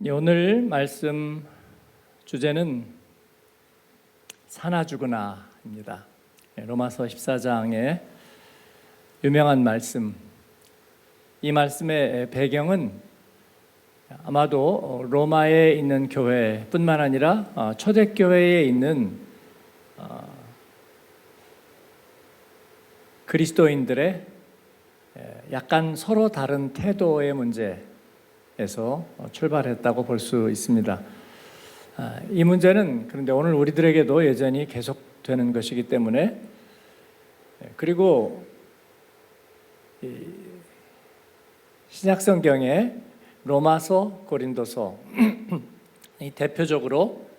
오늘 말씀 주제는 사나 죽으나입니다. 로마서 14장의 유명한 말씀. 이 말씀의 배경은 아마도 로마에 있는 교회뿐만 아니라 초대교회에 있는 그리스도인들의 약간 서로 다른 태도의 문제에서 출발했다고 볼 수 있습니다. 이 문제는 그런데 오늘 우리들에게도 여전히 계속되는 것이기 때문에, 그리고 신약성경에 로마서, 고린도서 이 대표적으로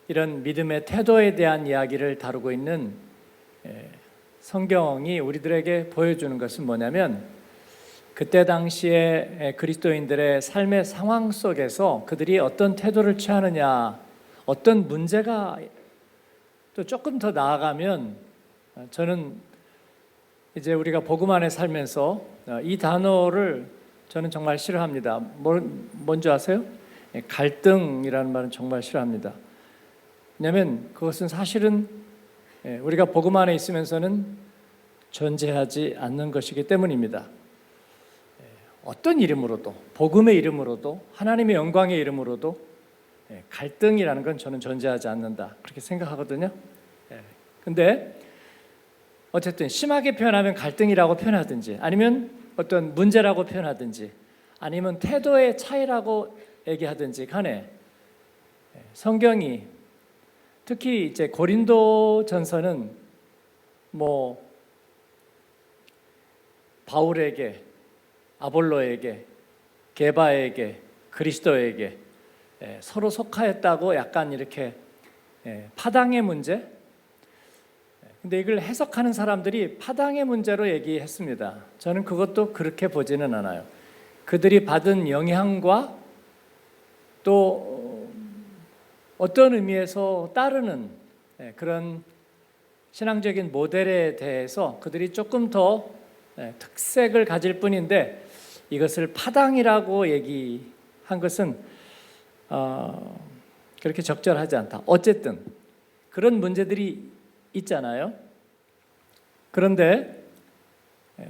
이런 믿음의 태도에 대한 이야기를 다루고 있는 성경이 우리들에게 보여주는 것은 뭐냐면, 그때 당시에 그리스도인들의 삶의 상황 속에서 그들이 어떤 태도를 취하느냐, 어떤 문제가, 또 조금 더 나아가면 저는 이제 우리가 복음 안에 살면서 이 단어를 저는 정말 싫어합니다. 뭔지 아세요? 갈등이라는 말은 정말 싫어합니다. 왜냐하면 그것은 사실은 우리가 복음 안에 있으면서는 존재하지 않는 것이기 때문입니다. 어떤 이름으로도, 복음의 이름으로도, 하나님의 영광의 이름으로도 갈등이라는 건 저는 존재하지 않는다, 그렇게 생각하거든요. 근데 어쨌든 심하게 표현하면 갈등이라고 표현하든지, 아니면 어떤 문제라고 표현하든지, 아니면 태도의 차이라고 얘기하든지 간에 성경이, 특히 이제 고린도전서는 바울에게, 아볼로에게, 게바에게, 그리스도에게 서로 속하였다고 약간 이렇게 파당의 문제. 근데 이걸 해석하는 사람들이 파당의 문제로 얘기했습니다. 저는 그것도 그렇게 보지는 않아요. 그들이 받은 영향과 또 어떤 의미에서 따르는 그런 신앙적인 모델에 대해서 그들이 조금 더 특색을 가질 뿐인데, 이것을 파당이라고 얘기한 것은 그렇게 적절하지 않다. 어쨌든 그런 문제들이 있잖아요. 그런데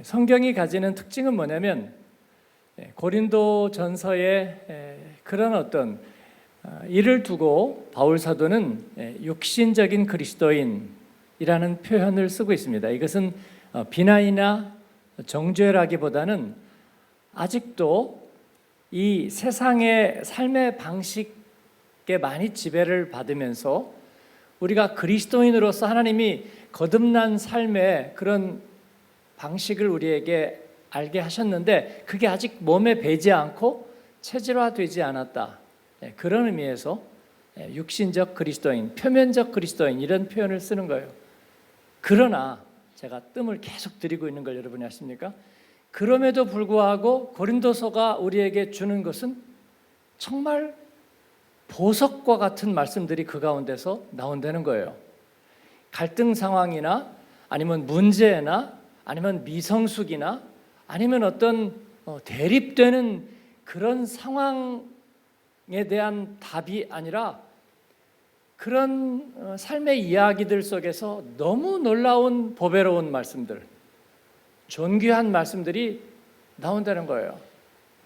성경이 가지는 특징은 뭐냐면, 고린도전서의 그런 어떤 이를 두고 바울 사도는 육신적인 그리스도인이라는 표현을 쓰고 있습니다. 이것은 비난이나 정죄라기보다는 아직도 이 세상의 삶의 방식에 많이 지배를 받으면서 우리가 그리스도인으로서 하나님이 거듭난 삶의 그런 방식을 우리에게 알게 하셨는데, 그게 아직 몸에 배지 않고 체질화되지 않았다, 그런 의미에서 육신적 그리스도인, 표면적 그리스도인, 이런 표현을 쓰는 거예요. 그러나 제가 뜸을 계속 들이고 있는 걸 여러분이 아십니까? 그럼에도 불구하고 고린도서가 우리에게 주는 것은 정말 보석과 같은 말씀들이 그 가운데서 나온다는 거예요. 갈등 상황이나 아니면 문제나 아니면 미성숙이나 아니면 어떤 대립되는 그런 상황에 대한 답이 아니라, 그런 삶의 이야기들 속에서 너무 놀라운 보배로운 말씀들, 존귀한 말씀들이 나온다는 거예요.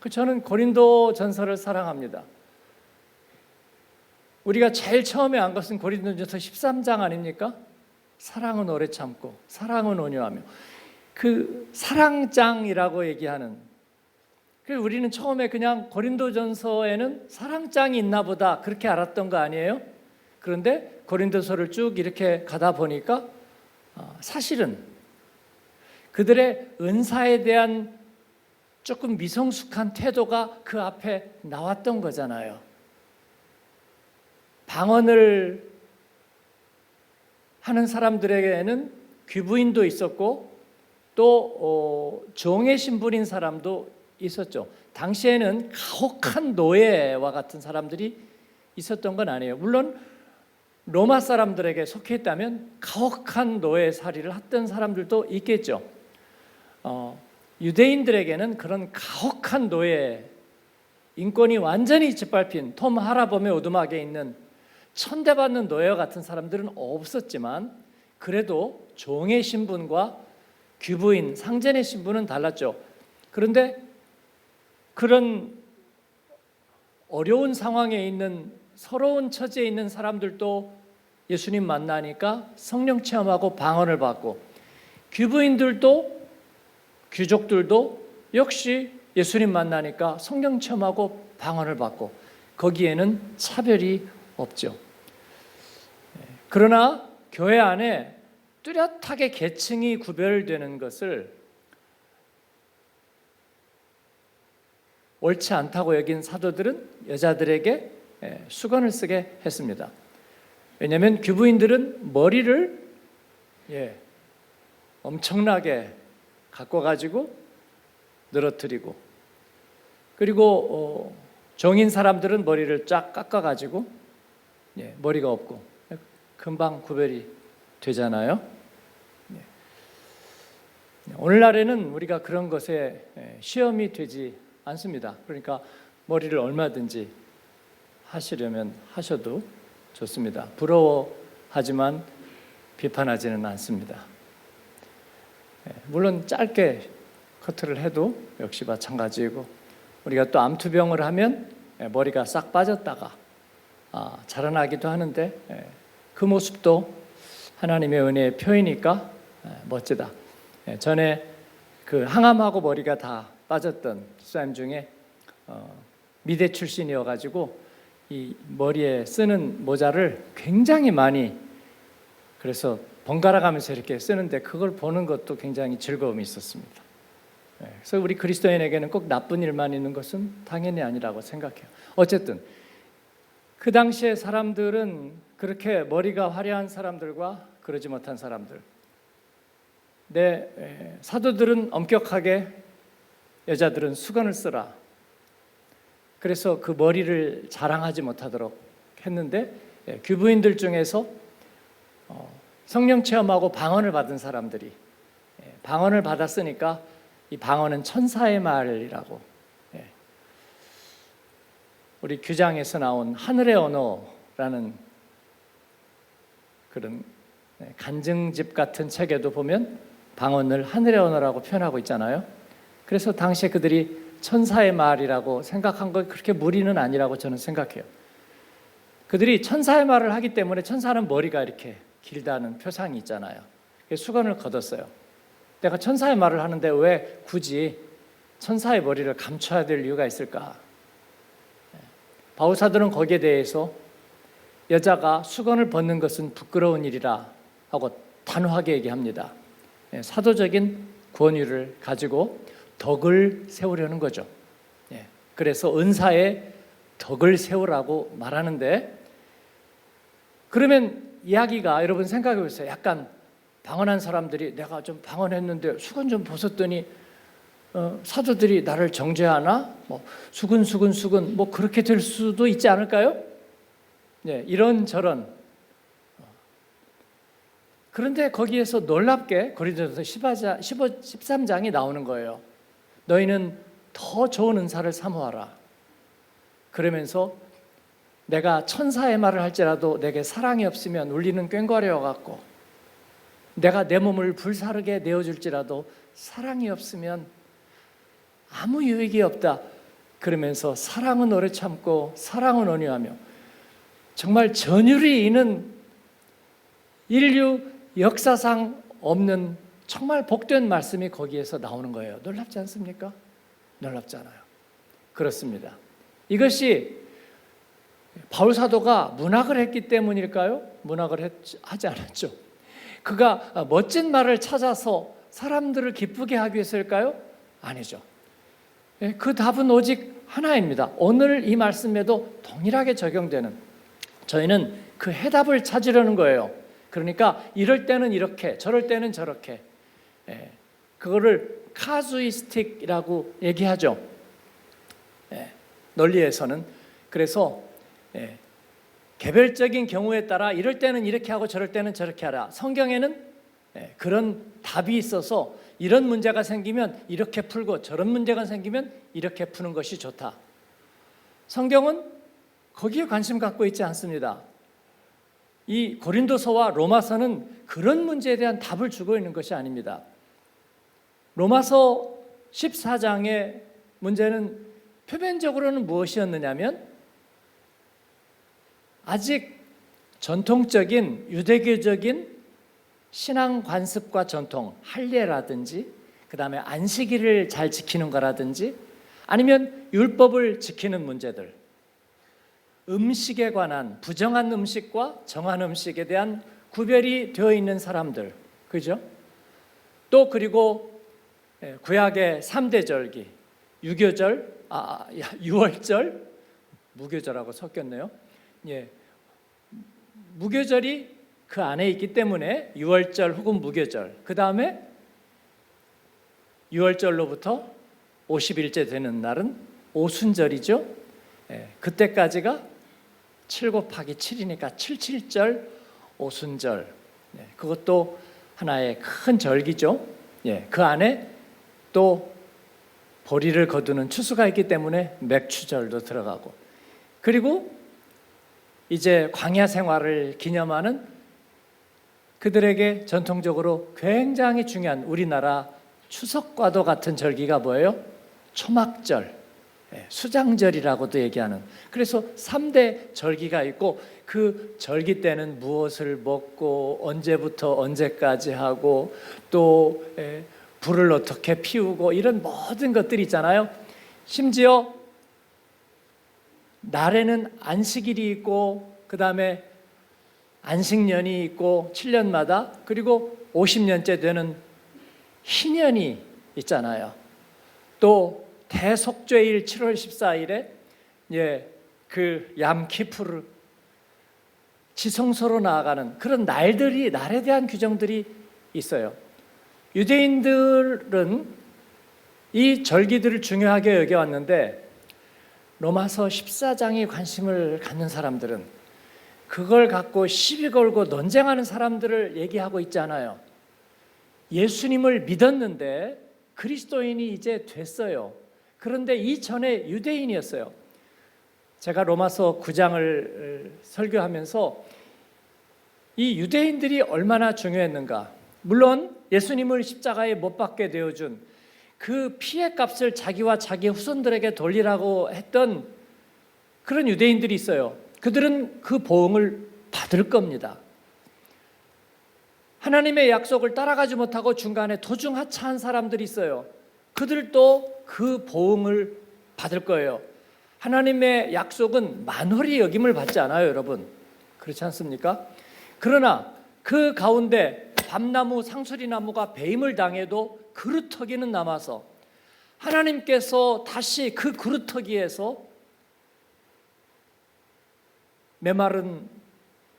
저는 고린도전서를 사랑합니다. 우리가 제일 처음에 안 것은 고린도전서 13장 아닙니까? 사랑은 오래 참고 사랑은 온유하며, 그 사랑장이라고 얘기하는, 우리는 처음에 그냥 고린도전서에는 사랑장이 있나 보다 그렇게 알았던 거 아니에요? 그런데 고린도서를 쭉 이렇게 가다 보니까 사실은 그들의 은사에 대한 조금 미성숙한 태도가 그 앞에 나왔던 거잖아요. 방언을 하는 사람들에게는 귀부인도 있었고, 또 종의 신분인 사람도 있었죠. 당시에는 가혹한 노예와 같은 사람들이 있었던 건 아니에요. 물론 로마 사람들에게 속해 있다면 가혹한 노예살이를 했던 사람들도 있겠죠. 유대인들에게는 그런 가혹한 노예 인권이 완전히 짓밟힌 톰 하라범의 오두막에 있는 천대받는 노예 같은 사람들은 없었지만 그래도 종의 신분과 귀부인, 상전의 신분은 달랐죠. 그런데 그런 어려운 상황에 있는 서러운 처지에 있는 사람들도 예수님 만나니까 성령 체험하고 방언을 받고, 귀부인들도 귀족들도 역시 예수님 만나니까 성령 체험하고 방언을 받고, 거기에는 차별이 없죠. 그러나 교회 안에 뚜렷하게 계층이 구별되는 것을 옳지 않다고 여긴 사도들은 여자들에게 수건을 쓰게 했습니다. 왜냐하면 귀부인들은 머리를 엄청나게 가꿔가지고 늘어뜨리고, 그리고 정인 사람들은 머리를 쫙 깎아가지고 머리가 없고, 금방 구별이 되잖아요. 오늘날에는 우리가 그런 것에 시험이 되지 않습니다. 그러니까 머리를 얼마든지 하시려면 하셔도 좋습니다. 부러워하지만 비판하지는 않습니다. 물론 짧게 커트를 해도 역시 마찬가지이고, 우리가 또 암투병을 하면 머리가 싹 빠졌다가 자라나기도 하는데 그 모습도 하나님의 은혜의 표이니까 멋지다. 전에 그 항암하고 머리가 다 빠졌던 집사님 중에 미대 출신이어가지고 이 머리에 쓰는 모자를 굉장히 많이, 그래서 번갈아 가면서 이렇게 쓰는데 그걸 보는 것도 굉장히 즐거움이 있었습니다. 그래서 우리 그리스도인에게는 꼭 나쁜 일만 있는 것은 당연히 아니라고 생각해요. 어쨌든 그 당시에 사람들은 그렇게 머리가 화려한 사람들과 그러지 못한 사람들, 사도들은 엄격하게 여자들은 수건을 쓰라, 그래서 그 머리를 자랑하지 못하도록 했는데, 귀부인들 중에서 성령 체험하고 방언을 받은 사람들이 방언을 받았으니까 이 방언은 천사의 말이라고, 우리 규장에서 나온 하늘의 언어라는 그런 간증집 같은 책에도 보면 방언을 하늘의 언어라고 표현하고 있잖아요. 그래서 당시에 그들이 천사의 말이라고 생각한 건 그렇게 무리는 아니라고 저는 생각해요. 그들이 천사의 말을 하기 때문에, 천사는 머리가 이렇게 길다는 표상이 있잖아요. 수건을 걷었어요. 내가 천사의 말을 하는데 왜 굳이 천사의 머리를 감춰야 될 이유가 있을까? 바울사도는 거기에 대해서 여자가 수건을 벗는 것은 부끄러운 일이라 하고 단호하게 얘기합니다. 사도적인 권위를 가지고 덕을 세우려는 거죠. 그래서 은사에 덕을 세우라고 말하는데, 그러면 이야기가, 여러분 생각해 보세요. 약간 방언한 사람들이 내가 좀 방언했는데 수건 좀 벗었더니 사도들이 나를 정죄하나? 수근 그렇게 될 수도 있지 않을까요? 이런저런. 그런데 거기에서 놀랍게 고린도전서 13장이 나오는 거예요. 너희는 더 좋은 은사를 사모하라. 그러면서 내가 천사의 말을 할지라도 내게 사랑이 없으면 울리는 꽹과리와 같고, 내가 내 몸을 불사르게 내어줄지라도 사랑이 없으면 아무 유익이 없다. 그러면서 사랑은 오래 참고 사랑은 온유하며, 정말 전율이 있는 인류 역사상 없는 정말 복된 말씀이 거기에서 나오는 거예요. 놀랍지 않습니까? 놀랍잖아요. 그렇습니다. 이것이 바울 사도가 문학을 했기 때문일까요? 문학을 하지 않았죠. 그가 멋진 말을 찾아서 사람들을 기쁘게 하기 위해서일까요? 아니죠. 그 답은 오직 하나입니다. 오늘 이 말씀에도 동일하게 적용되는, 저희는 그 해답을 찾으려는 거예요. 그러니까 이럴 때는 이렇게, 저럴 때는 저렇게, 그거를 카주이스틱이라고 얘기하죠. 논리에서는. 그래서 개별적인 경우에 따라 이럴 때는 이렇게 하고 저럴 때는 저렇게 하라. 성경에는 그런 답이 있어서 이런 문제가 생기면 이렇게 풀고 저런 문제가 생기면 이렇게 푸는 것이 좋다. 성경은 거기에 관심 갖고 있지 않습니다. 이 고린도서와 로마서는 그런 문제에 대한 답을 주고 있는 것이 아닙니다. 로마서 14장의 문제는 표면적으로는 무엇이었느냐면 아직 전통적인 유대교적인 신앙 관습과 전통, 할례라든지 그 다음에 안식일을 잘 지키는 거라든지 아니면 율법을 지키는 문제들, 음식에 관한 부정한 음식과 정한 음식에 대한 구별이 되어 있는 사람들, 그죠? 또 그리고 구약의 3대 절기, 유월절, 무교절하고 섞였네요. 예, 무교절이 그 안에 있기 때문에 유월절 혹은 무교절, 그 다음에 유월절로부터 50일째 되는 날은 오순절이죠. 그때까지가 7 곱하기 7이니까 77절 오순절. 그것도 하나의 큰 절기죠. 그 안에 또 보리를 거두는 추수가 있기 때문에 맥추절도 들어가고, 그리고 이제 광야 생활을 기념하는 그들에게 전통적으로 굉장히 중요한 우리나라 추석과도 같은 절기가 뭐예요? 초막절, 수장절이라고도 얘기하는. 그래서 3대 절기가 있고 그 절기 때는 무엇을 먹고 언제부터 언제까지 하고 또 불을 어떻게 피우고 이런 모든 것들이 있잖아요. 심지어 날에는 안식일이 있고 그 다음에 안식년이 있고 7년마다, 그리고 50년째 되는 희년이 있잖아요. 또 대속죄일 7월 14일에 그 얌키푸르 지성소로 나아가는 그런 날에 대한 규정들이 있어요. 유대인들은 이 절기들을 중요하게 여겨왔는데 로마서 14장에 관심을 갖는 사람들은 그걸 갖고 시비 걸고 논쟁하는 사람들을 얘기하고 있잖아요. 예수님을 믿었는데 그리스도인이 이제 됐어요. 그런데 이전에 유대인이었어요. 제가 로마서 9장을 설교하면서 이 유대인들이 얼마나 중요했는가. 물론 예수님을 십자가에 못 박게 되어준 그 피의 값을 자기와 자기 후손들에게 돌리라고 했던 그런 유대인들이 있어요. 그들은 그 보응을 받을 겁니다. 하나님의 약속을 따라가지 못하고 중간에 도중하차한 사람들이 있어요. 그들도 그 보응을 받을 거예요. 하나님의 약속은 만홀히 여김을 받지 않아요, 여러분. 그렇지 않습니까? 그러나 그 가운데 밤나무, 상수리나무가 배임을 당해도 그루터기는 남아서 하나님께서 다시 그 그루터기에서 메마른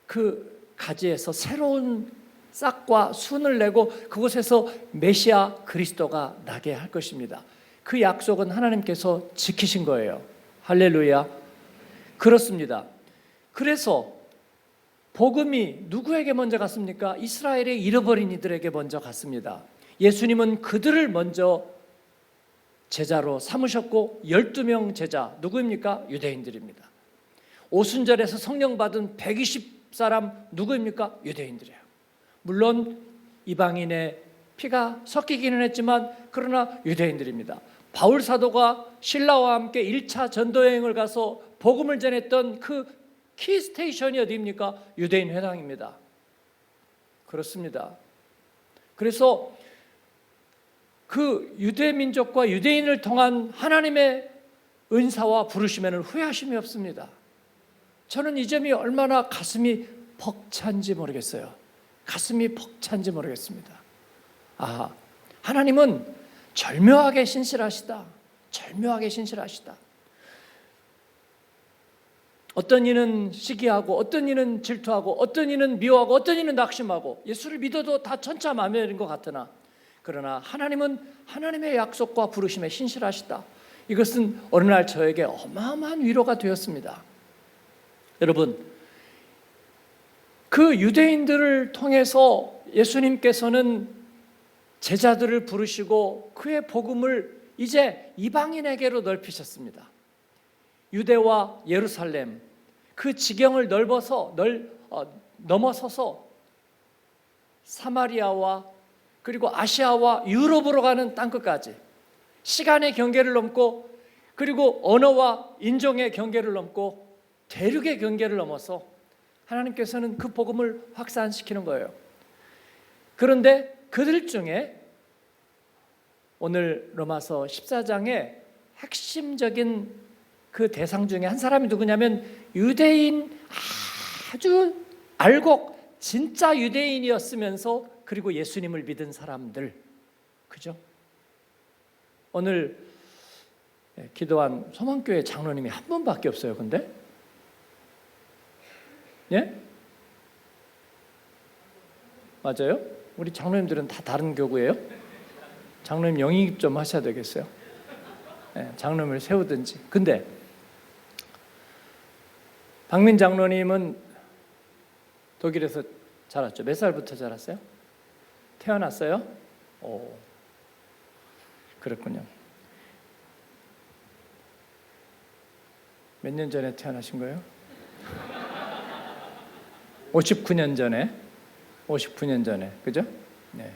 그 가지에서 새로운 싹과 순을 내고 그곳에서 메시아 그리스도가 나게 할 것입니다. 그 약속은 하나님께서 지키신 거예요. 할렐루야. 그렇습니다. 그래서 복음이 누구에게 먼저 갔습니까? 이스라엘의 잃어버린 이들에게 먼저 갔습니다. 예수님은 그들을 먼저 제자로 삼으셨고 12명 제자 누구입니까? 유대인들입니다. 오순절에서 성령 받은 120사람 누구입니까? 유대인들이에요. 물론 이방인의 피가 섞이기는 했지만 그러나 유대인들입니다. 바울 사도가 신라와 함께 1차 전도여행을 가서 복음을 전했던 그 키스테이션이 어디입니까? 유대인 회당입니다. 그렇습니다. 그래서 그 유대민족과 유대인을 통한 하나님의 은사와 부르심에는 후회하심이 없습니다. 저는 이 점이 얼마나 가슴이 벅찬지 모르겠어요. 가슴이 벅찬지 모르겠습니다. 하나님은 절묘하게 신실하시다. 절묘하게 신실하시다. 어떤 이는 시기하고 어떤 이는 질투하고 어떤 이는 미워하고 어떤 이는 낙심하고 예수를 믿어도 다 천차만별인 것 같으나 그러나 하나님은 하나님의 약속과 부르심에 신실하시다. 이것은 어느 날 저에게 어마어마한 위로가 되었습니다. 여러분, 그 유대인들을 통해서 예수님께서는 제자들을 부르시고 그의 복음을 이제 이방인에게로 넓히셨습니다. 유대와 예루살렘 그 지경을 넘어서서 사마리아와 그리고 아시아와 유럽으로 가는 땅끝까지 시간의 경계를 넘고 그리고 언어와 인종의 경계를 넘고 대륙의 경계를 넘어서 하나님께서는 그 복음을 확산시키는 거예요. 그런데 그들 중에 오늘 로마서 14장의 핵심적인 그 대상 중에 한 사람이 누구냐면 유대인 아주 알곡 진짜 유대인이었으면서 그리고 예수님을 믿은 사람들, 그죠? 오늘 기도한 소망교회 장로님이 한 분밖에 없어요. 근데 예? 맞아요? 우리 장로님들은 다 다른 교구예요? 장로님 영입 좀 하셔야 되겠어요. 장로님을 세우든지. 근데 박민 장로님은 독일에서 자랐죠. 몇 살부터 자랐어요? 태어났어요? 오, 그렇군요. 몇 년 전에 태어나신 거예요? 59년 전에, 그죠? 네.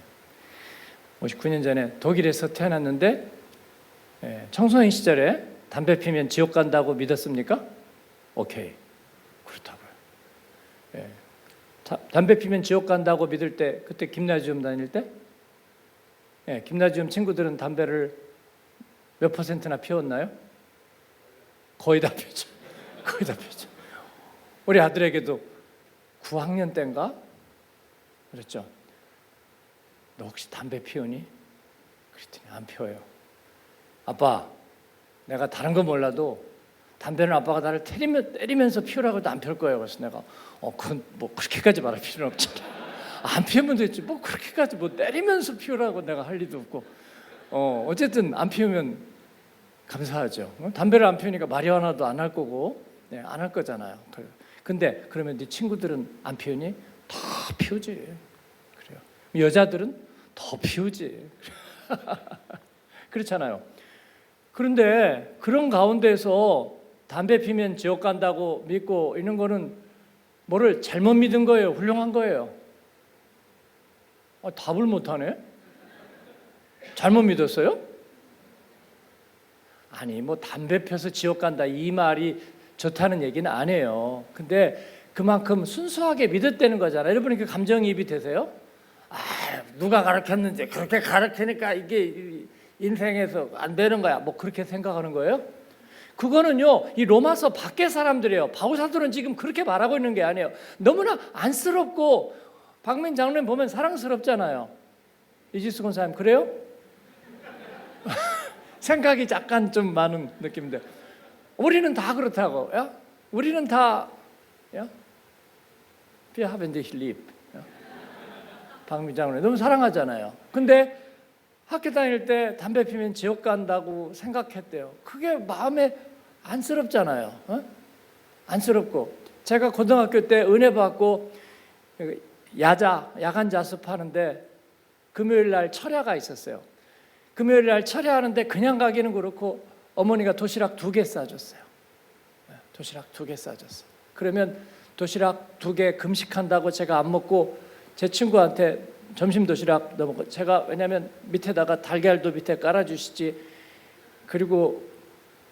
59년 전에 독일에서 태어났는데 청소년 시절에 담배 피면 지옥 간다고 믿었습니까? 오케이, 그렇다고요. 담배 피면 지옥 간다고 믿을 때 그때 김나지움 다닐 때 김나지움 친구들은 담배를 몇 %나 피웠나요? 거의 다 피웠죠. 거의 다 피웠죠. 우리 아들에게도 9학년 때인가 그랬죠. 너 혹시 담배 피우니? 그랬더니 안 피워요. 아빠, 내가 다른 거 몰라도 담배는 아빠가 나를 때리면서 피우라고 해도 안 피울 거예요. 그래서 내가 그건 뭐 그렇게까지 말할 필요는 없잖아. 안 피우면 됐지. 뭐 그렇게까지 뭐 때리면서 피우라고 내가 할 리도 없고. 어쨌든 안 피우면 감사하죠. 담배를 안 피우니까 마리화나도 안 할 거고, 안 할 거잖아요. 근데 그러면 네 친구들은 안 피우니? 다 피우지. 그래요. 여자들은 더 피우지. 그렇잖아요. 그런데 그런 가운데서 담배 피면 지옥 간다고 믿고 있는 거는 뭐를 잘못 믿은 거예요? 훌륭한 거예요? 답을 못하네? 잘못 믿었어요? 아니 뭐 담배 펴서 지옥 간다 이 말이 좋다는 얘기는 안 해요. 근데 그만큼 순수하게 믿었다는 거잖아요. 여러분 그 감정이입이 되세요? 누가 가르쳤는지 그렇게 가르치니까 이게 인생에서 안 되는 거야. 뭐 그렇게 생각하는 거예요? 그거는요 이 로마서 밖의 사람들이에요. 바울 사도는 지금 그렇게 말하고 있는 게 아니에요. 너무나 안쓰럽고 박민 장로님 보면 사랑스럽잖아요. 이지수 권사님 그래요? 생각이 약간 좀 많은 느낌인데 우리는 다 그렇다고. 야? 우리는 다 야? Wir haben dich lieb. 박민 장로님 너무 사랑하잖아요. 근데 학교 다닐 때 담배 피면 지옥 간다고 생각했대요. 그게 마음에 안쓰럽잖아요. 안쓰럽고 제가 고등학교 때 은혜 받고 야간 자습하는데 금요일 날 철야가 있었어요. 금요일 날 철야하는데 그냥 가기는 그렇고 어머니가 도시락 2개 싸줬어요. 도시락 2개 싸줬어요. 그러면 도시락 2개 금식한다고 제가 안 먹고 제 친구한테 점심 도시락 넣어먹고 제가 왜냐하면 밑에다가 달걀도 밑에 깔아주시지 그리고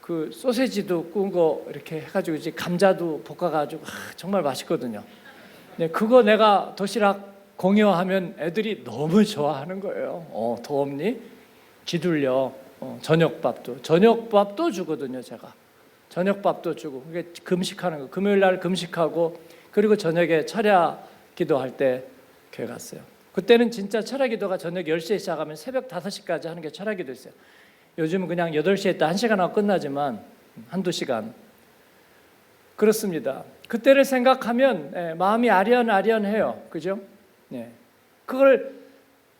그 소세지도 구운 거 이렇게 해가지고 이제 감자도 볶아가지고 정말 맛있거든요. 네, 그거 내가 도시락 공유하면 애들이 너무 좋아하는 거예요. 더 없니? 쥐둘려. 저녁밥도 주거든요. 제가 저녁밥도 주고 그게 금식하는 거. 금요일 날 금식하고 그리고 저녁에 철야 기도할 때 교회 갔어요. 그때는 진짜 철야 기도가 저녁 10시에 시작하면 새벽 5시까지 하는 게 철야 기도였어요. 요즘은 그냥 8시에 있다 1시간 하고 끝나지만 한두 시간 그렇습니다. 그때를 생각하면 마음이 아련아련해요. 그죠? 네. 그걸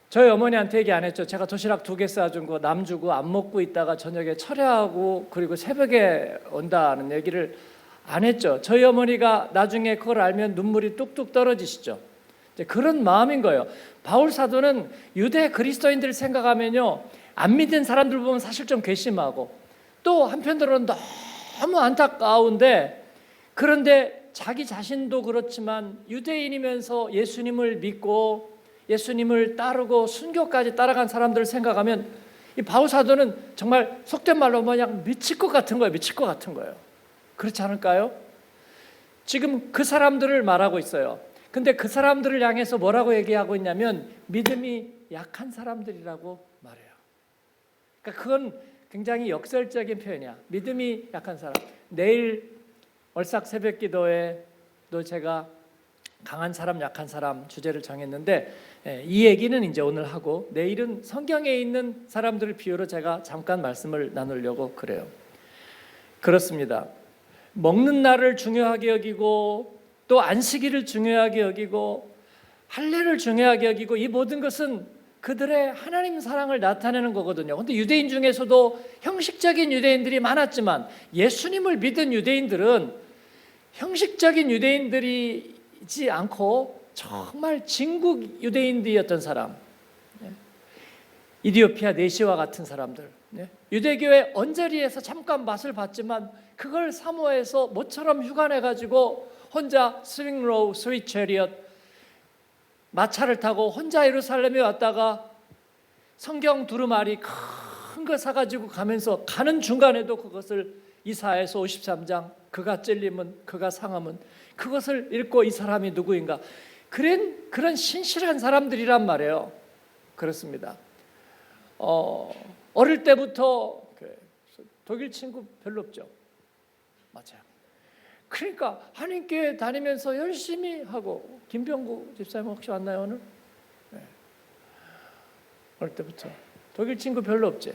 저희 어머니한테 얘기 안 했죠. 제가 도시락 2개 싸준 거 남 주고 안 먹고 있다가 저녁에 철야하고 그리고 새벽에 온다는 얘기를 안 했죠. 저희 어머니가 나중에 그걸 알면 눈물이 뚝뚝 떨어지시죠. 이제 그런 마음인 거예요. 바울 사도는 유대 그리스도인들을 생각하면요, 안 믿는 사람들 보면 사실 좀 괘씸하고 또 한편으로는 너무 안타까운데, 그런데 자기 자신도 그렇지만 유대인이면서 예수님을 믿고 예수님을 따르고 순교까지 따라간 사람들을 생각하면 이 바울 사도는 정말 속된 말로 그냥 미칠 것 같은 거예요. 미칠 것 같은 거예요. 그렇지 않을까요? 지금 그 사람들을 말하고 있어요. 근데 그 사람들을 향해서 뭐라고 얘기하고 있냐면 믿음이 약한 사람들이라고 말해요. 그러니까 그건 굉장히 역설적인 표현이야. 믿음이 약한 사람. 내일 월삭 새벽 기도에도 제가 강한 사람, 약한 사람 주제를 정했는데 이 얘기는 이제 오늘 하고 내일은 성경에 있는 사람들을 비유로 제가 잠깐 말씀을 나누려고 그래요. 그렇습니다. 먹는 날을 중요하게 여기고 또 안식일을 중요하게 여기고 할례를 중요하게 여기고 이 모든 것은 그들의 하나님 사랑을 나타내는 거거든요. 그런데 유대인 중에서도 형식적인 유대인들이 많았지만 예수님을 믿은 유대인들은 형식적인 유대인들이지 않고 정말 진국 유대인들이었던 사람, 이디오피아 내시와 같은 사람들, 유대교의 언저리에서 잠깐 맛을 봤지만 그걸 사모해서 모처럼 휴가내가지고 혼자 스윙로우 스윗 체리엇 마차를 타고 혼자 예루살렘에 왔다가 성경 두루마리 큰 거 사가지고 가면서 가는 중간에도 그것을 이사야서 53장 그가 찔림은 그가 상함은 그것을 읽고 이 사람이 누구인가, 그런 신실한 사람들이란 말이에요. 그렇습니다. 어릴 때부터 독일 친구 별로 없죠. 맞아요. 그러니까 한인교회 다니면서 열심히 하고, 김병구 집사님 혹시 왔나요 오늘? 네. 어릴 때부터 독일 친구 별로 없지.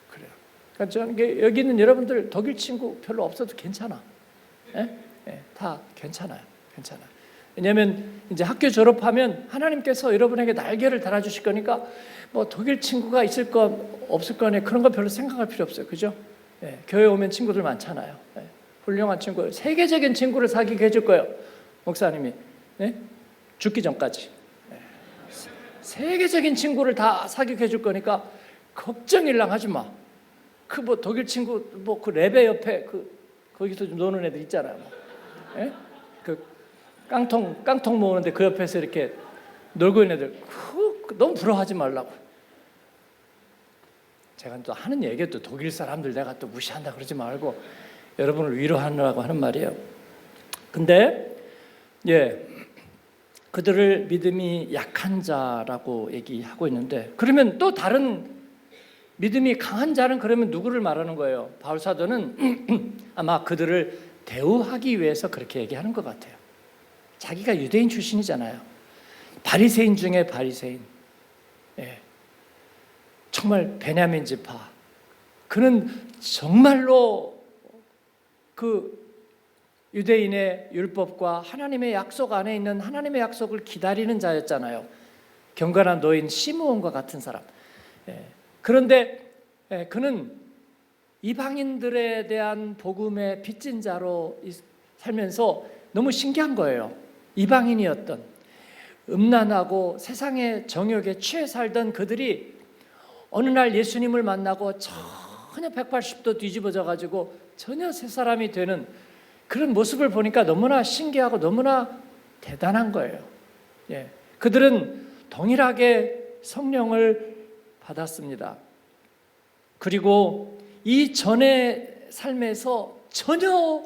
그래요. 그러니까 저는 여기 있는 여러분들 독일 친구 별로 없어도 괜찮아. 네? 네, 다 괜찮아요. 괜찮아요. 왜냐하면 이제 학교 졸업하면 하나님께서 여러분에게 날개를 달아주실 거니까 뭐 독일 친구가 있을 거 없을 거네 그런 거 별로 생각할 필요 없어요. 그죠? 네, 교회 오면 친구들 많잖아요. 네, 훌륭한 친구, 세계적인 친구를 사귀게 해줄 거예요. 목사님이. 네? 죽기 전까지. 네. 세계적인 친구를 다 사귀게 해줄 거니까 걱정일랑 하지 마. 그 뭐 독일 친구 뭐 그 레베 옆에 거기서 좀 노는 애들 있잖아요. 네? 그 깡통 모으는데 그 옆에서 이렇게 놀고 있는 애들 너무 부러워하지 말라고. 제가 또 하는 얘기가 또 독일 사람들 내가 또 무시한다 그러지 말고 여러분을 위로하느라고 하는 말이에요. 근데 그들을 믿음이 약한 자라고 얘기하고 있는데, 그러면 또 다른 믿음이 강한 자는 그러면 누구를 말하는 거예요? 바울 사도는 아마 그들을 대우하기 위해서 그렇게 얘기하는 것 같아요. 자기가 유대인 출신이잖아요. 바리새인 중에 바리새인. 정말 베냐민 지파. 그는 정말로 그 유대인의 율법과 하나님의 약속 안에 있는 하나님의 약속을 기다리는 자였잖아요. 경건한 노인 시므온과 같은 사람. 그런데 그는 이방인들에 대한 복음의 빚진 자로 살면서 너무 신기한 거예요. 이방인이었던 음란하고 세상의 정욕에 취해 살던 그들이 어느 날 예수님을 만나고 전혀 180도 뒤집어져 가지고 전혀 새 사람이 되는 그런 모습을 보니까 너무나 신기하고 너무나 대단한 거예요. 그들은 동일하게 성령을 받았습니다. 그리고 이 전의 삶에서 전혀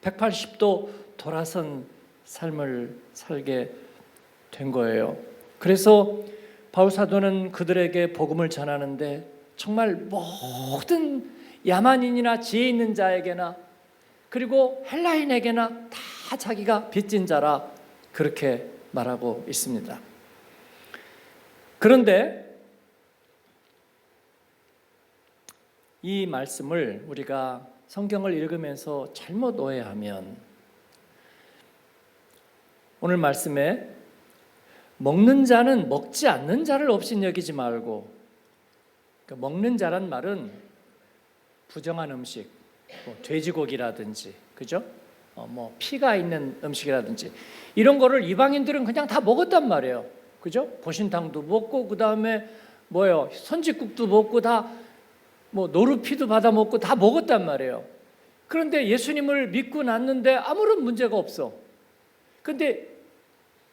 180도 돌아선 삶을 살게 된 거예요. 그래서 바울 사도는 그들에게 복음을 전하는데 정말 모든 야만인이나 지혜 있는 자에게나 그리고 헬라인에게나 다 자기가 빚진 자라 그렇게 말하고 있습니다. 그런데 이 말씀을 우리가 성경을 읽으면서 잘못 오해하면 오늘 말씀에 먹는 자는 먹지 않는 자를 업신여기지 말고, 그러니까 먹는 자란 말은 부정한 음식, 뭐 돼지고기라든지, 그죠? 뭐 피가 있는 음식이라든지 이런 거를 이방인들은 그냥 다 먹었단 말이에요, 그죠? 보신탕도 먹고 그 다음에 뭐요? 선지국도 먹고 다 뭐 노루피도 받아 먹고 다 먹었단 말이에요. 그런데 예수님을 믿고 났는데 아무런 문제가 없어. 근데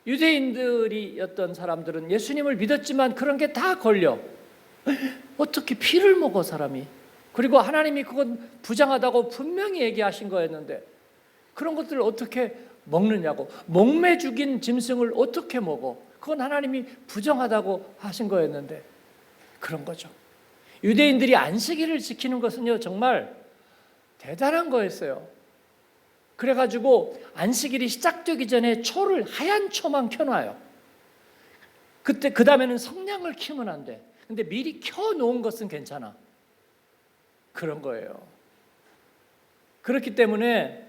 유대인들이었던 사람들은 예수님을 믿었지만 그런 게 다 걸려. 어떻게 피를 먹어 사람이? 그리고 하나님이 그건 부정하다고 분명히 얘기하신 거였는데 그런 것들을 어떻게 먹느냐고. 목매 죽인 짐승을 어떻게 먹어? 그건 하나님이 부정하다고 하신 거였는데 그런 거죠. 유대인들이 안식일을 지키는 것은요 정말 대단한 거였어요. 그래가지고 안식일이 시작되기 전에 초를 하얀 초만 켜놔요. 그때 그 다음에는 성냥을 키우면 안 돼. 근데 미리 켜놓은 것은 괜찮아. 그런 거예요. 그렇기 때문에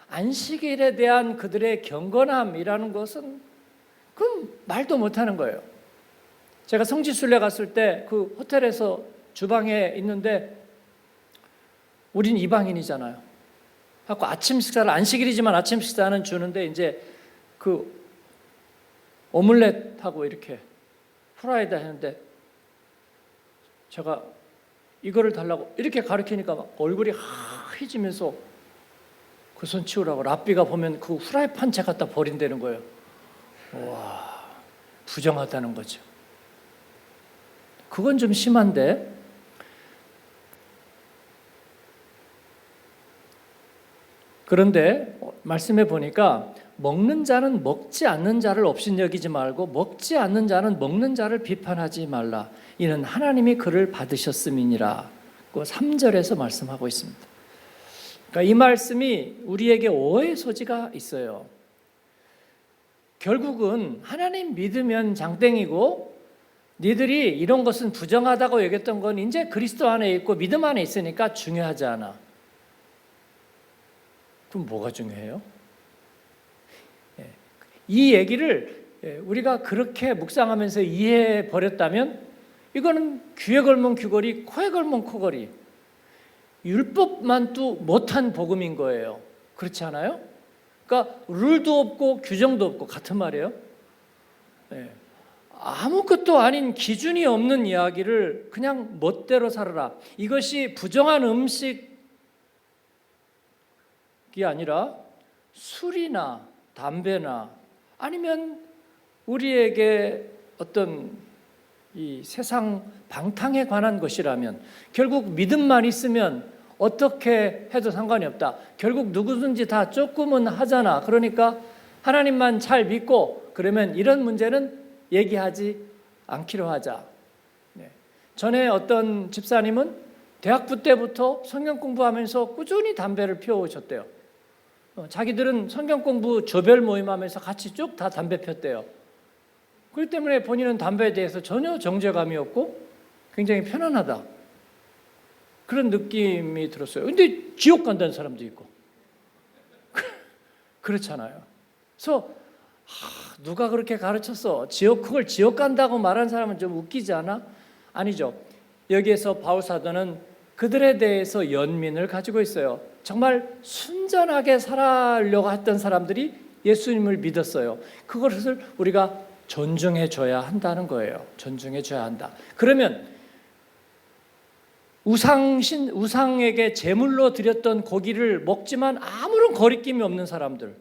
안식일에 대한 그들의 경건함이라는 것은 그건 말도 못하는 거예요. 제가 성지순례 갔을 때 그 호텔에서 주방에 있는데 우린 이방인이잖아요. 하고 아침 식사를 안식일이지만 아침 식사는 주는데 이제 그 오믈렛하고 이렇게 프라이드 했는데 제가 이거를 달라고 이렇게 가르치니까 막 얼굴이 하얘지면서 그 손 치우라고 랍비가 보면 그 후라이팬 채 갖다 버린다는 거예요. 와, 부정하다는 거죠. 그건 좀 심한데 그런데 말씀해 보니까 먹는 자는 먹지 않는 자를 업신여기지 말고 먹지 않는 자는 먹는 자를 비판하지 말라. 이는 하나님이 그를 받으셨음이니라. 그 3절에서 말씀하고 있습니다. 그러니까 이 말씀이 우리에게 오해의 소지가 있어요. 결국은 하나님 믿으면 장땡이고 니들이 이런 것은 부정하다고 얘기했던 건 이제 그리스도 안에 있고 믿음 안에 있으니까 중요하지 않아. 그럼 뭐가 중요해요? 이 얘기를 우리가 그렇게 묵상하면서 이해해 버렸다면 이거는 귀에 걸면 귀걸이, 코에 걸면 코걸이, 율법만도 못한 복음인 거예요. 그렇지 않아요? 그러니까 룰도 없고 규정도 없고 같은 말이에요. 아무것도 아닌 기준이 없는 이야기를 그냥 멋대로 살아라. 이것이 부정한 음식이 아니라 술이나 담배나 아니면 우리에게 어떤 이 세상 방탕에 관한 것이라면 결국 믿음만 있으면 어떻게 해도 상관이 없다. 결국 누구든지 다 조금은 하잖아. 그러니까 하나님만 잘 믿고 그러면 이런 문제는 얘기하지 않기로 하자. 전에 어떤 집사님은 대학부 때부터 성경 공부하면서 꾸준히 담배를 피워오셨대요. 자기들은 성경 공부 조별 모임하면서 같이 쭉 다 담배 폈대요. 그렇기 때문에 본인은 담배에 대해서 전혀 정죄감이 없고 굉장히 편안하다. 그런 느낌이 들었어요. 근데 지옥 간다는 사람도 있고. 그렇잖아요. 그래서 누가 그렇게 가르쳤어? 그걸 지옥 간다고 말한 사람은 좀 웃기지 않아? 아니죠. 여기에서 바울 사도는 그들에 대해서 연민을 가지고 있어요. 정말 순전하게 살아려고 했던 사람들이 예수님을 믿었어요. 그것을 우리가 존중해 줘야 한다는 거예요. 존중해 줘야 한다. 그러면 우상에게 제물로 드렸던 고기를 먹지만 아무런 거리낌이 없는 사람들,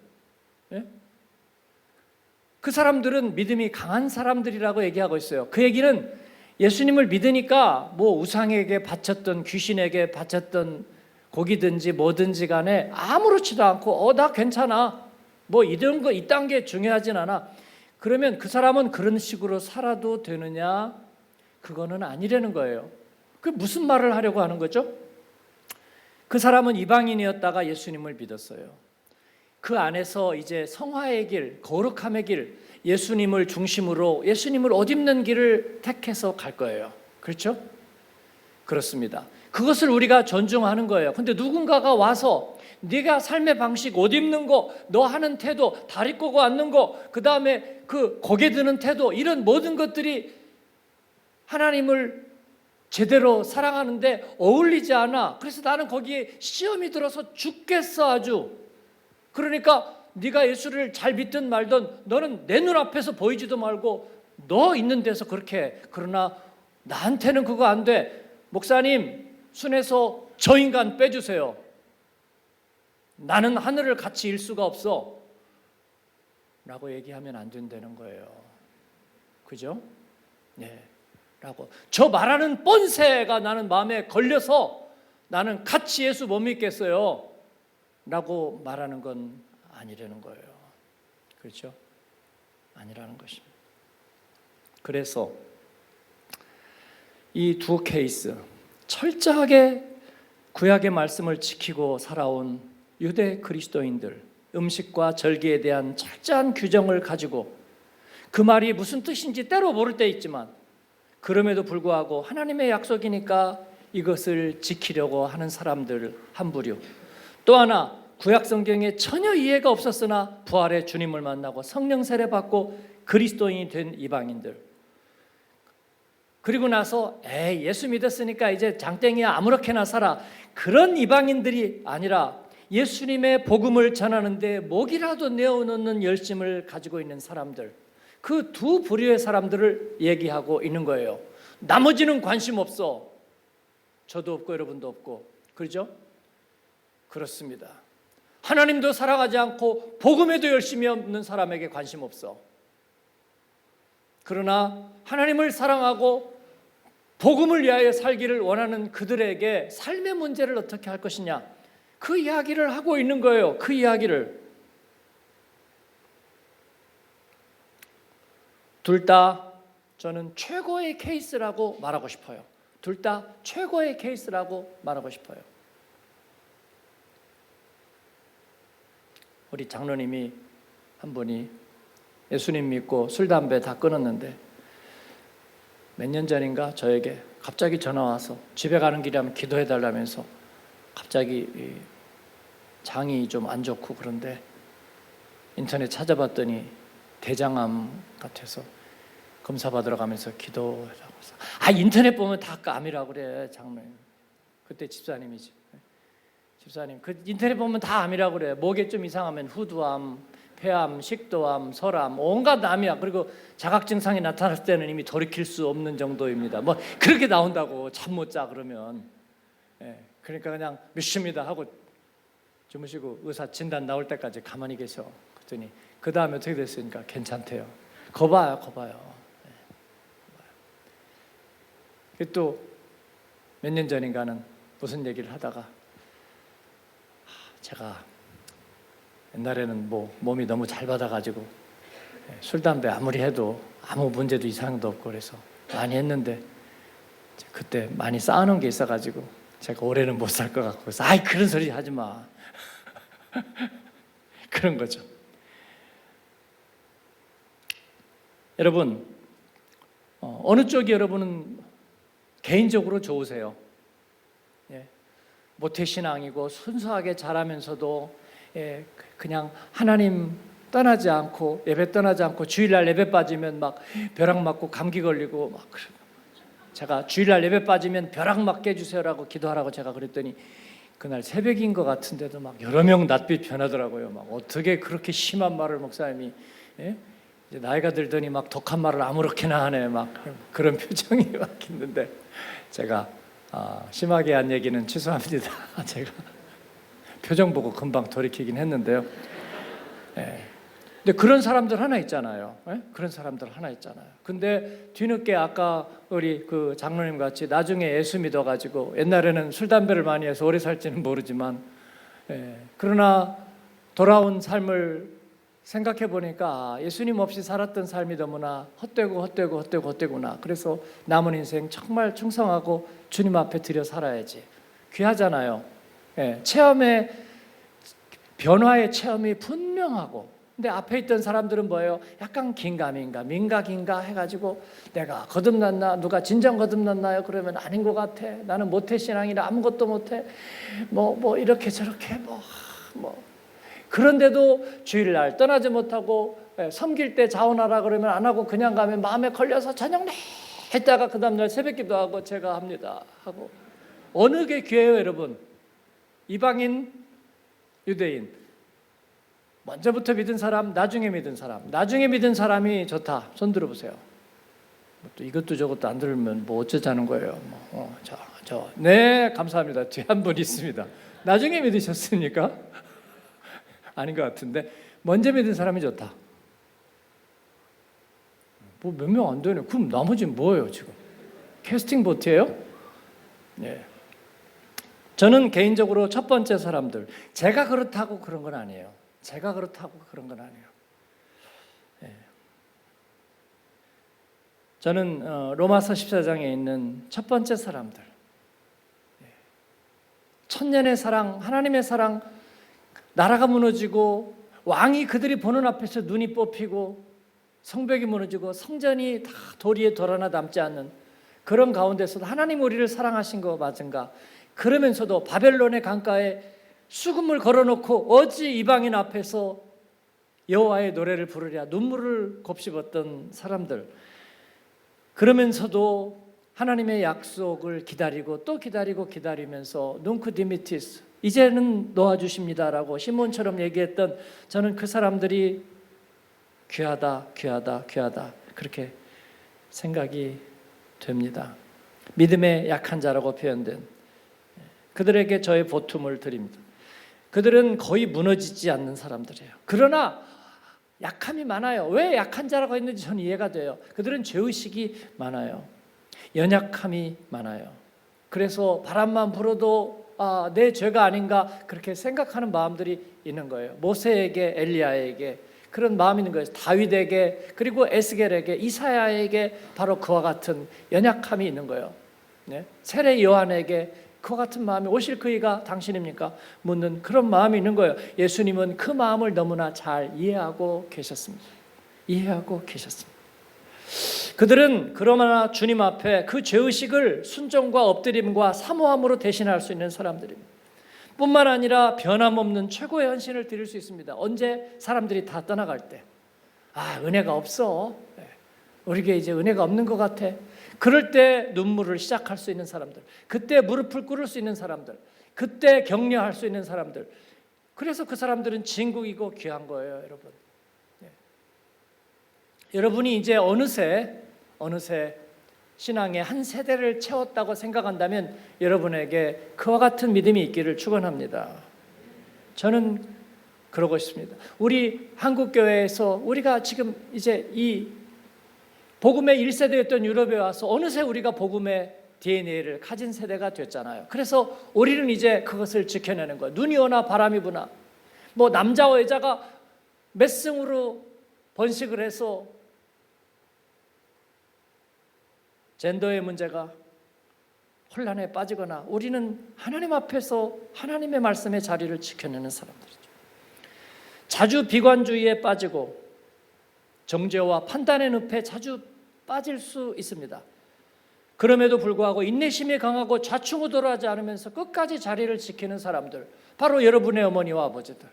그 사람들은 믿음이 강한 사람들이라고 얘기하고 있어요. 그 얘기는 예수님을 믿으니까 뭐 우상에게 바쳤던 귀신에게 바쳤던 고기든지 뭐든지 간에 아무렇지도 않고 나 괜찮아. 뭐 이런 거 이딴 게 중요하진 않아. 그러면 그 사람은 그런 식으로 살아도 되느냐? 그거는 아니라는 거예요. 그 무슨 말을 하려고 하는 거죠? 그 사람은 이방인이었다가 예수님을 믿었어요. 그 안에서 이제 성화의 길, 거룩함의 길, 예수님을 중심으로 예수님을 옷 입는 길을 택해서 갈 거예요. 그렇죠? 그렇습니다. 그것을 우리가 존중하는 거예요. 근데 누군가가 와서 네가 삶의 방식, 옷 입는 거, 너 하는 태도, 다리 꼬고 앉는 거, 그 다음에 그 고개 드는 태도, 이런 모든 것들이 하나님을 제대로 사랑하는데 어울리지 않아. 그래서 나는 거기에 시험이 들어서 죽겠어 아주. 그러니까 네가 예수를 잘 믿든 말든 너는 내 눈앞에서 보이지도 말고 너 있는 데서 그렇게 해. 그러나 나한테는 그거 안 돼. 목사님, 순에서 저 인간 빼주세요. 나는 하늘을 같이 일 수가 없어 라고 얘기하면 안 된다는 거예요. 그죠? 네. 라고 저 말하는 뻔세가 나는 마음에 걸려서 나는 같이 예수 못 믿겠어요 라고 말하는 건 아니라는 거예요. 그렇죠? 아니라는 것입니다. 그래서 이 두 케이스, 철저하게 구약의 말씀을 지키고 살아온 유대 그리스도인들, 음식과 절기에 대한 철저한 규정을 가지고 그 말이 무슨 뜻인지 때로 모를 때 있지만 그럼에도 불구하고 하나님의 약속이니까 이것을 지키려고 하는 사람들 한 부류, 또 하나 구약 성경에 전혀 이해가 없었으나 부활의 주님을 만나고 성령 세례 받고 그리스도인이 된 이방인들, 그리고 나서 예수 믿었으니까 이제 장땡이야 아무렇게나 살아, 그런 이방인들이 아니라 예수님의 복음을 전하는데 목이라도 내어놓는 열심을 가지고 있는 사람들, 그 두 부류의 사람들을 얘기하고 있는 거예요. 나머지는 관심 없어. 저도 없고 여러분도 없고. 그렇죠? 그렇습니다. 하나님도 사랑하지 않고 복음에도 열심히 없는 사람에게 관심 없어. 그러나 하나님을 사랑하고 복음을 위하여 살기를 원하는 그들에게 삶의 문제를 어떻게 할 것이냐, 그 이야기를 하고 있는 거예요. 그 이야기를. 둘 다 저는 최고의 케이스라고 말하고 싶어요. 둘 다 최고의 케이스라고 말하고 싶어요. 우리 장로님이 한 분이 예수님 믿고 술, 담배 다 끊었는데 몇 년 전인가 저에게 갑자기 전화 와서 집에 가는 길에 하면 기도해 달라면서 갑자기 장이 좀 안 좋고 그런데 인터넷 찾아봤더니 대장암 같아서 검사 받으러 가면서 기도하라고 해서 인터넷 보면 다 암이라고 그래 장로님. 그때 집사님이지. 집사님 그 인터넷 보면 다 암이라고 그래. 목에 좀 이상하면 후두암, 폐암, 식도암, 설암, 온갖 암이야. 그리고 자각 증상이 나타났을 때는 이미 돌이킬 수 없는 정도입니다. 뭐 그렇게 나온다고 잠 못 자 그러면. 그러니까 그냥 믿습니다 하고 주무시고 의사 진단 나올 때까지 가만히 계셔. 그랬더니 그 다음에 어떻게 됐으니까 괜찮대요. 거봐요. 또 몇 년 전인가는 무슨 얘기를 하다가 제가 옛날에는 몸이 너무 잘 받아가지고 술, 담배 아무리 해도 아무 문제도 이상도 없고 그래서 많이 했는데 그때 많이 쌓아놓은 게 있어가지고 제가 올해는 못 살 것 같고 그래서 그런 소리 하지 마. 그런 거죠. 여러분 어느 쪽이 여러분은 개인적으로 좋으세요? 모태신앙이고 순수하게 자라면서도 그냥 하나님 떠나지 않고 예배 떠나지 않고 주일날 예배 빠지면 막 벼락 맞고 감기 걸리고 막 제가 주일날 예배 빠지면 벼락 맞게 해주세요라고 기도하라고 제가 그랬더니 그날 새벽인 것 같은데도 막 여러 명 낯빛 변하더라고요. 막 어떻게 그렇게 심한 말을 목사님이 이제 나이가 들더니 막 독한 말을 아무렇게나 하네 막 그런 표정이 막 있는데 제가 심하게 한 얘기는 취소합니다. 제가 표정 보고 금방 돌이키긴 했는데요. 근데 그런 사람들 하나 있잖아요. 그런 사람들 하나 있잖아요. 근데 뒤늦게 아까 우리 그 장로님 같이 나중에 예수 믿어가지고 옛날에는 술, 담배를 많이 해서 오래 살지는 모르지만 그러나 돌아온 삶을 생각해 보니까 예수님 없이 살았던 삶이 너무나 헛되구나. 그래서 남은 인생 정말 충성하고 주님 앞에 드려 살아야지. 귀하잖아요. 변화의 체험이 분명하고, 근데 앞에 있던 사람들은 뭐예요? 약간 긴가민가, 민가긴가 해가지고 내가 거듭났나? 누가 진정 거듭났나요? 그러면 아닌 것 같아. 나는 모태신앙이라 아무것도 못해. 뭐 이렇게 저렇게 그런데도 주일날 떠나지 못하고 섬길 때 자원하라 그러면 안 하고 그냥 가면 마음에 걸려서 저녁 했다가 그 다음날 새벽기도 하고 제가 합니다 하고. 어느 게 귀해요 여러분? 이방인, 유대인, 먼저부터 믿은 사람, 나중에 믿은 사람. 나중에 믿은 사람이 좋다. 손 들어보세요. 또 이것도 저것도 안 들으면 뭐 어쩌자는 거예요. 네 감사합니다. 뒤에 한 분 있습니다. 나중에 믿으셨습니까? 아닌 것 같은데 먼저 믿은 사람이 좋다. 뭐 몇 명 안 되네. 그럼 나머지는 뭐예요 지금? 캐스팅 보트예요? 예. 저는 개인적으로 첫 번째 사람들, 제가 그렇다고 그런 건 아니에요. 제가 그렇다고 그런 건 아니에요. 예. 저는 로마서 14장에 있는 첫 번째 사람들, 천년의 사랑, 하나님의 사랑, 나라가 무너지고 왕이 그들이 보는 앞에서 눈이 뽑히고 성벽이 무너지고 성전이 다 도리에 돌 하나 남지 않는 그런 가운데서도 하나님 우리를 사랑하신 거 맞은가? 그러면서도 바벨론의 강가에 수금을 걸어놓고 어찌 이방인 앞에서 여호와의 노래를 부르랴 눈물을 곱씹었던 사람들, 그러면서도 하나님의 약속을 기다리고 또 기다리고 기다리면서 눈크 디미티스 이제는 놓아주십니다라고 시몬처럼 얘기했던, 저는 그 사람들이 귀하다 귀하다 귀하다 그렇게 생각이 됩니다. 믿음의 약한 자라고 표현된 그들에게 저의 보툼을 드립니다. 그들은 거의 무너지지 않는 사람들이에요. 그러나 약함이 많아요. 왜 약한 자라고 했는지 저는 이해가 돼요. 그들은 죄의식이 많아요. 연약함이 많아요. 그래서 바람만 불어도 내 죄가 아닌가 그렇게 생각하는 마음들이 있는 거예요. 모세에게, 엘리야에게 그런 마음이 있는 거예요. 다윗에게, 그리고 에스겔에게, 이사야에게 바로 그와 같은 연약함이 있는 거예요. 네? 세례 요한에게 그와 같은 마음이 오실 그이가 당신입니까? 묻는 그런 마음이 있는 거예요. 예수님은 그 마음을 너무나 잘 이해하고 계셨습니다. 이해하고 계셨습니다. 그들은 그러나 주님 앞에 그 죄의식을 순종과 엎드림과 사모함으로 대신할 수 있는 사람들입니다. 뿐만 아니라 변함없는 최고의 헌신을 드릴 수 있습니다. 언제? 사람들이 다 떠나갈 때. 은혜가 없어. 우리에게 이제 은혜가 없는 것 같아. 그럴 때 눈물을 시작할 수 있는 사람들, 그때 무릎을 꿇을 수 있는 사람들, 그때 격려할 수 있는 사람들. 그래서 그 사람들은 진국이고 귀한 거예요, 여러분. 여러분이 이제 어느새 신앙의 한 세대를 채웠다고 생각한다면 여러분에게 그와 같은 믿음이 있기를 축원합니다. 저는 그러고 싶습니다. 우리 한국교회에서 우리가 지금 이제 이 복음의 1세대였던 유럽에 와서 어느새 우리가 복음의 DNA를 가진 세대가 됐잖아요. 그래서 우리는 이제 그것을 지켜내는 거예요. 눈이 오나 바람이 부나 뭐 남자와 여자가 맷승으로 번식을 해서 젠더의 문제가 혼란에 빠지거나 우리는 하나님 앞에서 하나님의 말씀의 자리를 지켜내는 사람들이죠. 자주 비관주의에 빠지고 정죄와 판단의 늪에 자주 빠질 수 있습니다. 그럼에도 불구하고 인내심이 강하고 좌충우돌하지 않으면서 끝까지 자리를 지키는 사람들, 바로 여러분의 어머니와 아버지들.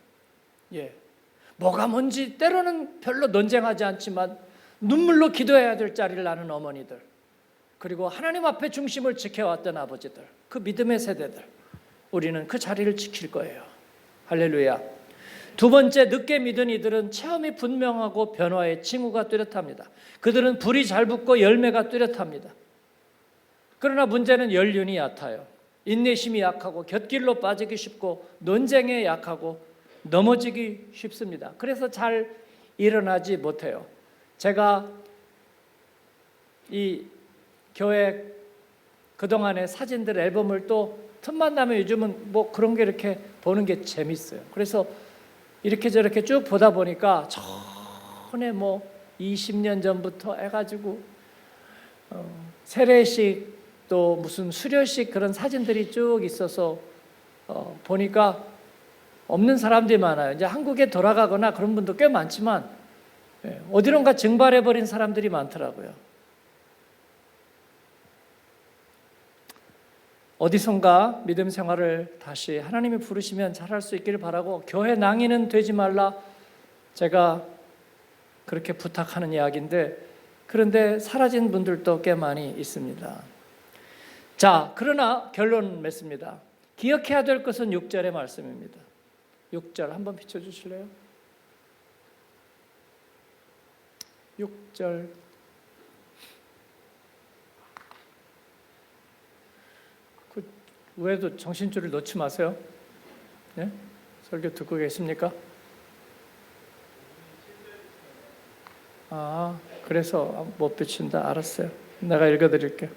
뭐가 뭔지 때로는 별로 논쟁하지 않지만 눈물로 기도해야 될 자리를 아는 어머니들, 그리고 하나님 앞에 중심을 지켜왔던 아버지들, 그 믿음의 세대들, 우리는 그 자리를 지킬 거예요. 할렐루야. 두 번째, 늦게 믿은 이들은 체험이 분명하고 변화의 징후가 뚜렷합니다. 그들은 불이 잘 붙고 열매가 뚜렷합니다. 그러나 문제는 연륜이 얕아요. 인내심이 약하고 곁길로 빠지기 쉽고 논쟁에 약하고 넘어지기 쉽습니다. 그래서 잘 일어나지 못해요. 제가 이 교회 그동안의 사진들 앨범을 또 틈만 나면 요즘은 뭐 그런 게 이렇게 보는 게 재밌어요. 그래서 이렇게 저렇게 쭉 보다 보니까 전에 뭐 20년 전부터 해가지고 세례식 또 무슨 수료식 그런 사진들이 쭉 있어서 보니까 없는 사람들이 많아요. 이제 한국에 돌아가거나 그런 분도 꽤 많지만 어디론가 증발해버린 사람들이 많더라고요. 어디선가 믿음 생활을 다시 하나님이 부르시면 잘할 수 있기를 바라고, 교회 낭인은 되지 말라 제가 그렇게 부탁하는 이야기인데, 그런데 사라진 분들도 꽤 많이 있습니다. 자, 그러나 결론 맺습니다. 기억해야 될 것은 6절의 말씀입니다. 6절 한번 비춰주실래요? 6절. 그 외에도 정신줄을 놓지 마세요. 네? 설교 듣고 계십니까? 그래서 못 비춘다. 알았어요. 내가 읽어드릴게요.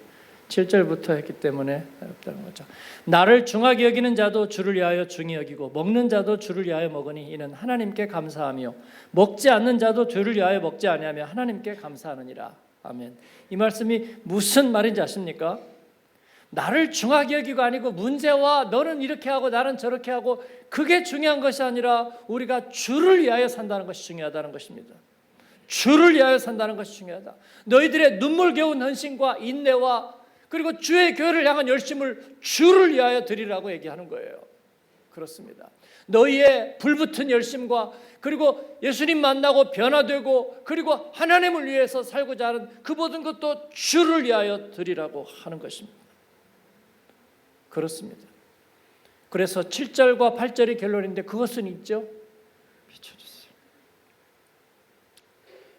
7절부터 했기 때문에 없다는 거죠. 나를 중하게 여기는 자도 주를 위하여 중히 여기고 먹는 자도 주를 위하여 먹으니 이는 하나님께 감사하며 먹지 않는 자도 주를 위하여 먹지 아니하며 하나님께 감사하느니라. 아멘. 이 말씀이 무슨 말인지 아십니까? 나를 중하게 여기고 아니고 문제와 너는 이렇게 하고 나는 저렇게 하고 그게 중요한 것이 아니라 우리가 주를 위하여 산다는 것이 중요하다는 것입니다. 주를 위하여 산다는 것이 중요하다. 너희들의 눈물겨운 헌신과 인내와 그리고 주의 교회를 향한 열심을 주를 위하여 드리라고 얘기하는 거예요. 그렇습니다. 너희의 불붙은 열심과 그리고 예수님 만나고 변화되고 그리고 하나님을 위해서 살고자 하는 그 모든 것도 주를 위하여 드리라고 하는 것입니다. 그렇습니다. 그래서 7절과 8절이 결론인데 그것은 있죠? 비춰주세요.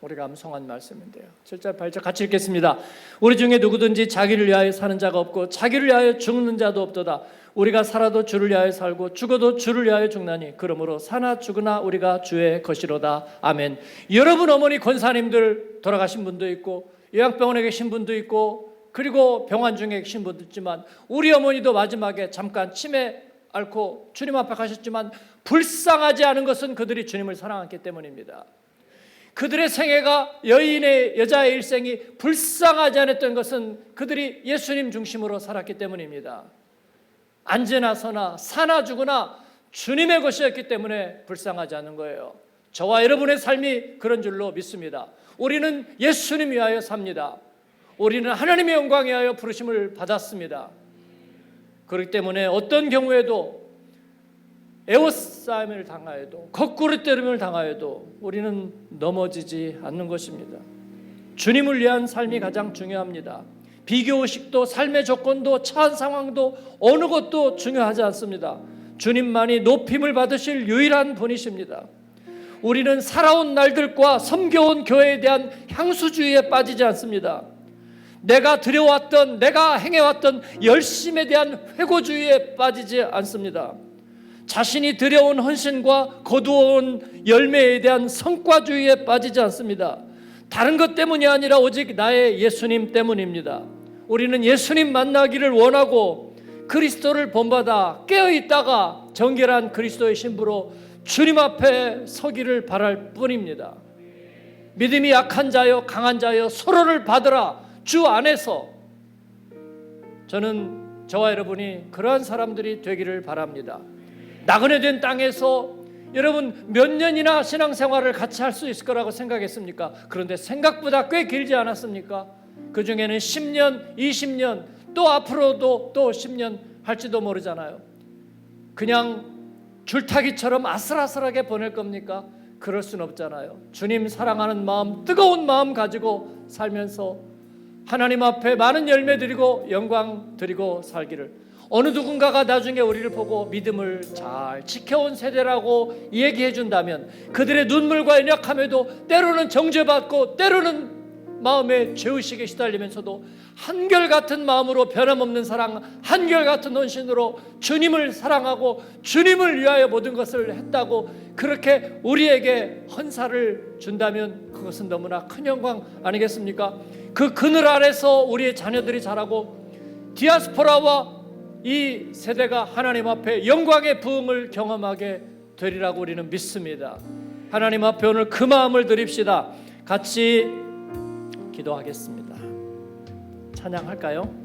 우리가 암송한 말씀인데요. 7절 8절 같이 읽겠습니다. 우리 중에 누구든지 자기를 위하여 사는 자가 없고 자기를 위하여 죽는 자도 없도다. 우리가 살아도 주를 위하여 살고 죽어도 주를 위하여 죽나니 그러므로 사나 죽으나 우리가 주의 것이로다. 아멘. 여러분 어머니 권사님들 돌아가신 분도 있고 요양병원에 계신 분도 있고 그리고 병환 중에 계신 분도 있지만 우리 어머니도 마지막에 잠깐 치매 앓고 주님 앞에 가셨지만 불쌍하지 않은 것은 그들이 주님을 사랑했기 때문입니다. 그들의 생애가 여자의 일생이 불쌍하지 않았던 것은 그들이 예수님 중심으로 살았기 때문입니다. 앉으나 서나 사나 죽으나 주님의 것이었기 때문에 불쌍하지 않은 거예요. 저와 여러분의 삶이 그런 줄로 믿습니다. 우리는 예수님 위하여 삽니다. 우리는 하나님의 영광 위하여 부르심을 받았습니다. 그렇기 때문에 어떤 경우에도 에워싸임을 당하여도 거꾸로 때림을 당하여도 우리는 넘어지지 않는 것입니다. 주님을 위한 삶이 가장 중요합니다. 비교의식도 삶의 조건도 처한 상황도 어느 것도 중요하지 않습니다. 주님만이 높임을 받으실 유일한 분이십니다. 우리는 살아온 날들과 섬겨온 교회에 대한 향수주의에 빠지지 않습니다. 내가 드려왔던 내가 행해왔던 열심에 대한 회고주의에 빠지지 않습니다. 자신이 드려온 헌신과 거두어온 열매에 대한 성과주의에 빠지지 않습니다. 다른 것 때문이 아니라 오직 나의 예수님 때문입니다. 우리는 예수님 만나기를 원하고 그리스도를 본받아 깨어있다가 정결한 그리스도의 신부로 주님 앞에 서기를 바랄 뿐입니다. 믿음이 약한 자여 강한 자여 서로를 받으라. 주 안에서 저는 저와 여러분이 그러한 사람들이 되기를 바랍니다. 나그네 된 땅에서 여러분 몇 년이나 신앙생활을 같이 할 수 있을 거라고 생각했습니까? 그런데 생각보다 꽤 길지 않았습니까? 그 중에는 10년, 20년 또 앞으로도 또 10년 할지도 모르잖아요. 그냥 줄타기처럼 아슬아슬하게 보낼 겁니까? 그럴 순 없잖아요. 주님 사랑하는 마음, 뜨거운 마음 가지고 살면서 하나님 앞에 많은 열매 드리고 영광 드리고 살기를, 어느 누군가가 나중에 우리를 보고 믿음을 잘 지켜온 세대라고 얘기해 준다면 그들의 눈물과 연약함에도 때로는 정죄받고 때로는 마음의 죄의식에 시달리면서도 한결같은 마음으로 변함없는 사랑, 한결같은 헌신으로 주님을 사랑하고 주님을 위하여 모든 것을 했다고 그렇게 우리에게 헌사를 준다면 그것은 너무나 큰 영광 아니겠습니까? 그 그늘 아래서 우리의 자녀들이 자라고 디아스포라와 이 세대가 하나님 앞에 영광의 부흥을 경험하게 되리라고 우리는 믿습니다. 하나님 앞에 오늘 그 마음을 드립시다. 같이 기도하겠습니다. 찬양할까요?